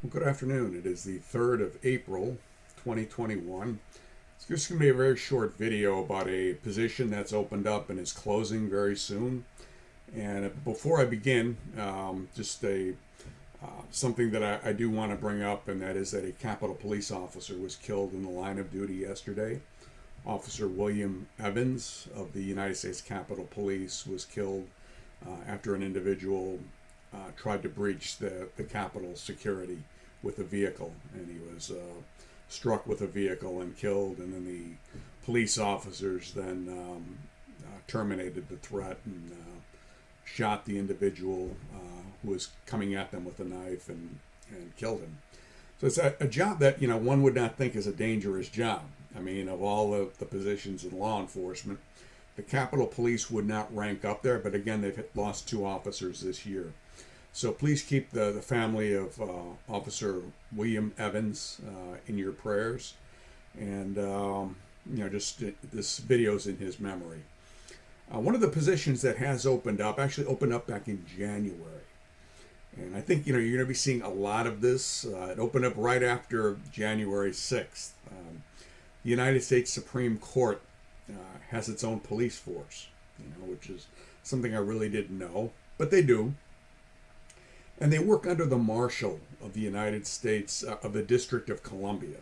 Well, good afternoon. It is the 3rd of April, 2021. It's just going to be a very short video about a position that's opened up and is closing very soon. And before I begin, just a something that I do want to bring up, and that is that a Capitol police officer was killed in the line of duty yesterday. Officer William Evans of the United States Capitol Police was killed after an individual tried to breach the Capitol security with a vehicle, and he was struck with a vehicle and killed. And then the police officers then terminated the threat and shot the individual who was coming at them with a knife and killed him. So it's a job that one would not think is a dangerous job. I mean, of all the positions in law enforcement, the Capitol Police would not rank up there. But again, they've lost 2 officers this year. So please keep the family of Officer William Evans in your prayers, and just this video's in his memory. One of the positions that has opened up actually opened up back in January, and I think you're going to be seeing a lot of this. It opened up right after January 6th. The United States Supreme Court has its own police force, which is something I really didn't know, but they do. And they work under the Marshal of the United States, of the District of Columbia.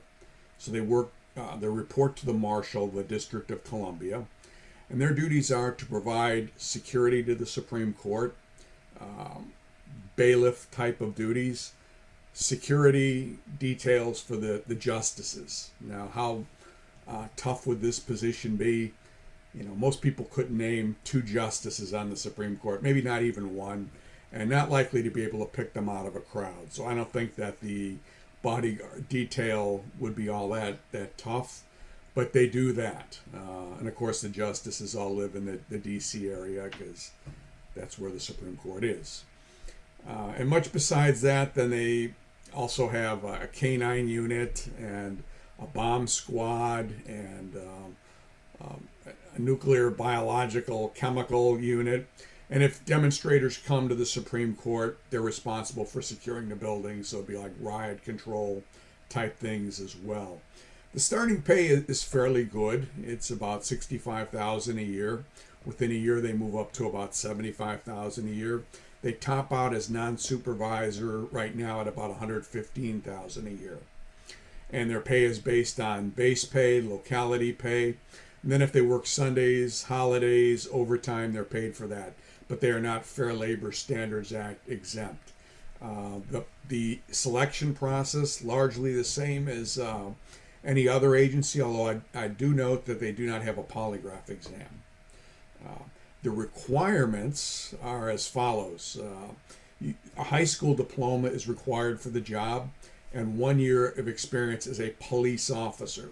So they report to the Marshal of the District of Columbia, and their duties are to provide security to the Supreme Court, bailiff type of duties, security details for the justices. Now, how tough would this position be? Most people couldn't name 2 justices on the Supreme Court, maybe not even one, and not likely to be able to pick them out of a crowd. So I don't think that the bodyguard detail would be all that tough, but they do that. And of course, the justices all live in the D.C. area because that's where the Supreme Court is. And much besides that, then they also have a K-9 unit and a bomb squad and a nuclear, biological, chemical unit. And if demonstrators come to the Supreme Court, they're responsible for securing the building, so it'd be like riot control type things as well. The starting pay is fairly good. It's about $65,000 a year. Within a year, they move up to about $75,000 a year. They top out as non-supervisor right now at about $115,000 a year. And their pay is based on base pay, locality pay. And then if they work Sundays, holidays, overtime, they're paid for that. But they are not Fair Labor Standards Act exempt. The selection process, largely the same as any other agency, although I do note that they do not have a polygraph exam. The requirements are as follows. A high school diploma is required for the job, and 1 year of experience as a police officer.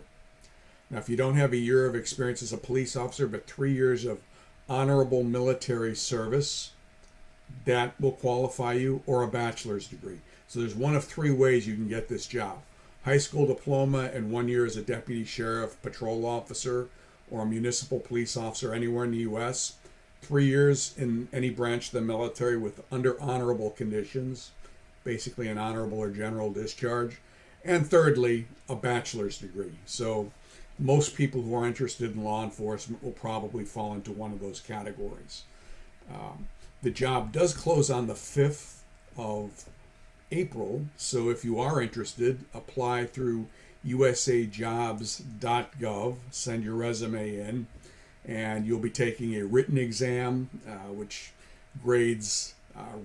Now, if you don't have a year of experience as a police officer, but 3 years of honorable military service, that will qualify you, or a bachelor's degree. So there's one of 3 ways you can get this job. High school diploma and 1 year as a deputy sheriff, patrol officer, or a municipal police officer anywhere in the U.S. 3 years in any branch of the military with under honorable conditions, basically an honorable or general discharge. And thirdly, a bachelor's degree. So most people who are interested in law enforcement will probably fall into one of those categories. The job does close on the 5th of April, so if you are interested, apply through usajobs.gov, send your resume in, and you'll be taking a written exam, which grades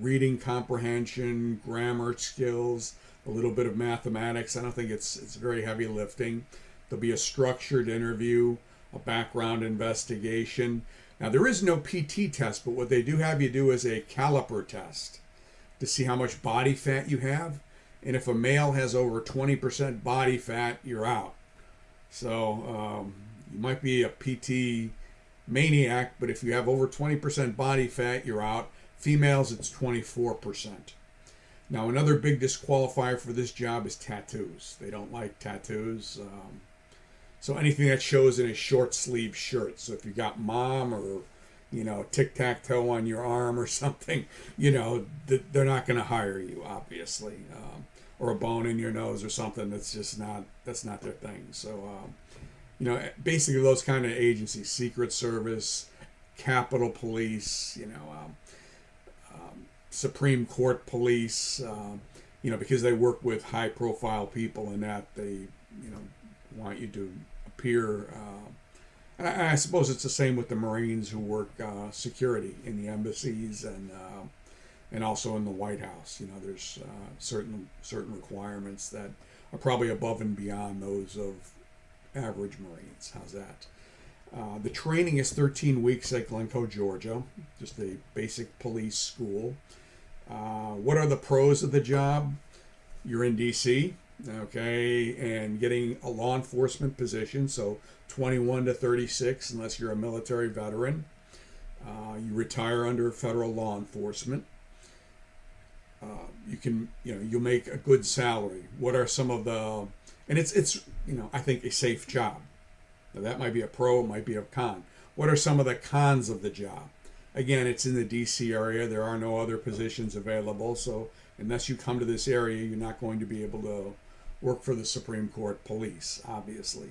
reading comprehension, grammar skills, a little bit of mathematics. I don't think it's very heavy lifting. There'll be a structured interview, a background investigation. Now, there is no PT test, but what they do have you do is a caliper test to see how much body fat you have. And if a male has over 20% body fat, you're out. So you might be a PT maniac, but if you have over 20% body fat, you're out. Females, it's 24%. Now, another big disqualifier for this job is tattoos. They don't like tattoos. So anything that shows in a short sleeve shirt. So if you got mom or, tic-tac-toe on your arm or something, they're not going to hire you, obviously. or a bone in your nose or something. That's not their thing. So basically those kind of agencies, Secret Service, Capitol Police, Supreme Court Police, because they work with high profile people, and that they want you to appear. And I suppose it's the same with the Marines who work security in the embassies and also in the White House. There's certain requirements that are probably above and beyond those of average Marines. How's that? The training is 13 weeks at Glencoe, Georgia, just a basic police school. What are the pros of the job? You're in D.C., okay, and getting a law enforcement position, so 21 to 36, unless you're a military veteran. You retire under federal law enforcement. You'll make a good salary. What are some of the, and it's I think a safe job. Now that might be a pro, it might be a con. What are some of the cons of the job? Again, it's in the D.C. area. There are no other positions available. So unless you come to this area, you're not going to be able to work for the Supreme Court Police, obviously.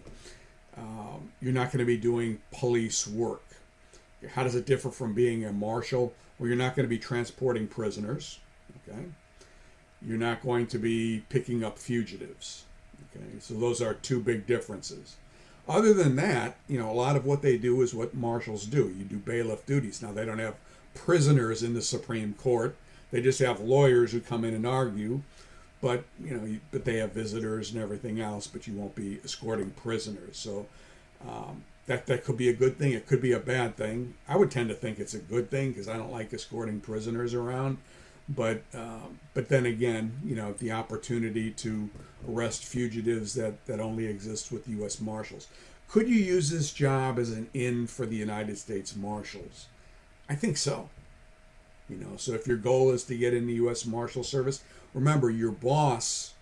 You're not going to be doing police work. How does it differ from being a marshal? Well, you're not going to be transporting prisoners. Okay. You're not going to be picking up fugitives. Okay. So those are two big differences. Other than that, a lot of what they do is what marshals do. You do bailiff duties. Now, they don't have prisoners in the Supreme Court. They just have lawyers who come in and argue. But, but they have visitors and everything else, but you won't be escorting prisoners. So that could be a good thing. It could be a bad thing. I would tend to think it's a good thing because I don't like escorting prisoners around. But then again, the opportunity to arrest fugitives that only exists with U.S. Marshals. Could you use this job as an in for the United States Marshals? I think so. So if your goal is to get in the U.S. Marshal Service, remember your boss,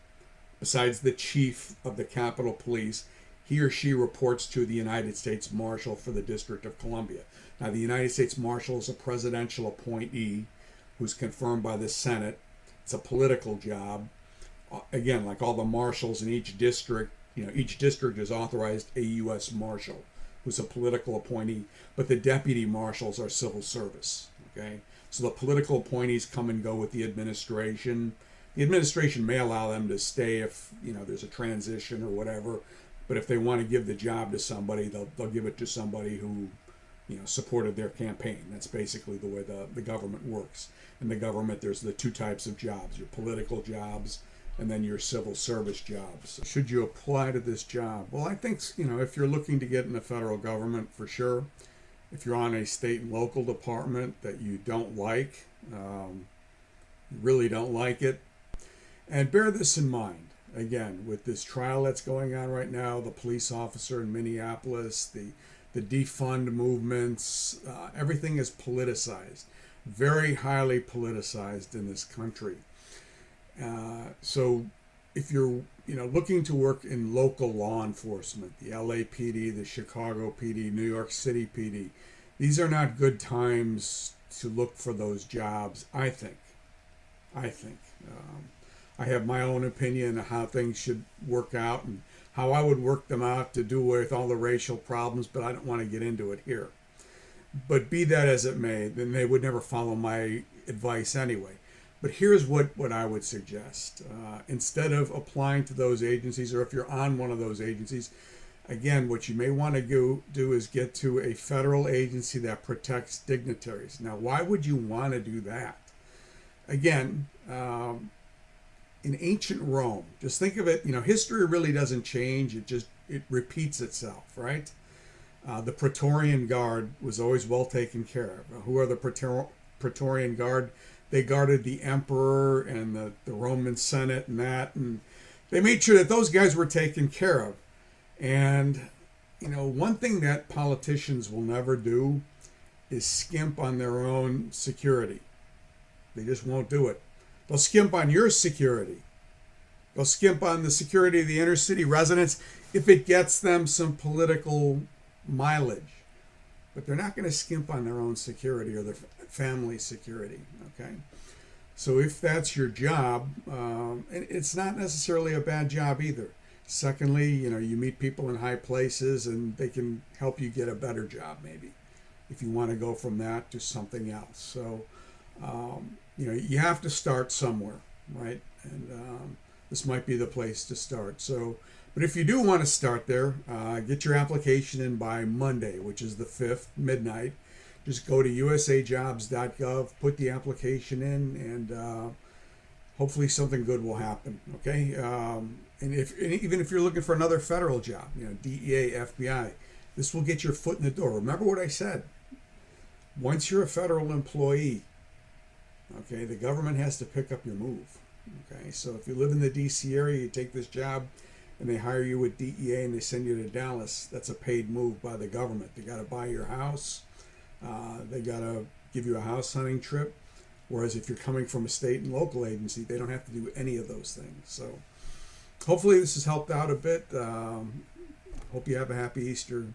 besides the chief of the Capitol Police, he or she reports to the United States Marshal for the District of Columbia. Now, the United States Marshal is a presidential appointee who's confirmed by the Senate. It's a political job. Again, like all the marshals in each district, each district is authorized a U.S. Marshal who's a political appointee, but the deputy marshals are civil service. Okay, so the political appointees come and go with the administration. The administration may allow them to stay if there's a transition or whatever, but if they want to give the job to somebody, they'll give it to somebody who supported their campaign. That's basically the way the government works. In the government, there's the two types of jobs: your political jobs and then your civil service jobs. Should you apply to this job? Well, I think if you're looking to get in the federal government, for sure. If you're on a state and local department that you don't like, really don't like it, and bear this in mind. Again, with this trial that's going on right now, the police officer in Minneapolis, the defund movements, everything is politicized, very highly politicized in this country. So if you're looking to work in local law enforcement, the LAPD, the Chicago PD, New York City PD, these are not good times to look for those jobs, I think. I have my own opinion of how things should work out and how I would work them out to do away with all the racial problems, but I don't want to get into it here. But be that as it may, then they would never follow my advice anyway. But here's what I would suggest. Instead of applying to those agencies, or if you're on one of those agencies, again, what you may want to do is get to a federal agency that protects dignitaries. Now, why would you want to do that? Again, in ancient Rome, just think of it, history really doesn't change. It repeats itself, right? The Praetorian Guard was always well taken care of. Who are the Praetorian Guard? They guarded the emperor and the Roman Senate and they made sure that those guys were taken care of. And, one thing that politicians will never do is skimp on their own security. They just won't do it. They'll skimp on your security. They'll skimp on the security of the inner city residents if it gets them some political mileage. But they're not going to skimp on their own security or their family security, okay? So if that's your job, and it's not necessarily a bad job either. Secondly, you meet people in high places and they can help you get a better job maybe if you want to go from that to something else. So, you have to start somewhere, right? And this might be the place to start. So, but if you do want to start there, get your application in by Monday, which is the 5th, midnight. Just go to usajobs.gov, put the application in, and hopefully something good will happen. Okay, and even if you're looking for another federal job, DEA, FBI, this will get your foot in the door. Remember what I said. Once you're a federal employee, okay, the government has to pick up your move. Okay, so if you live in the DC area, you take this job, and they hire you with DEA and they send you to Dallas. That's a paid move by the government. They got to buy your house. They got to give you a house hunting trip. Whereas if you're coming from a state and local agency, they don't have to do any of those things. So hopefully this has helped out a bit. Hope you have a happy Easter.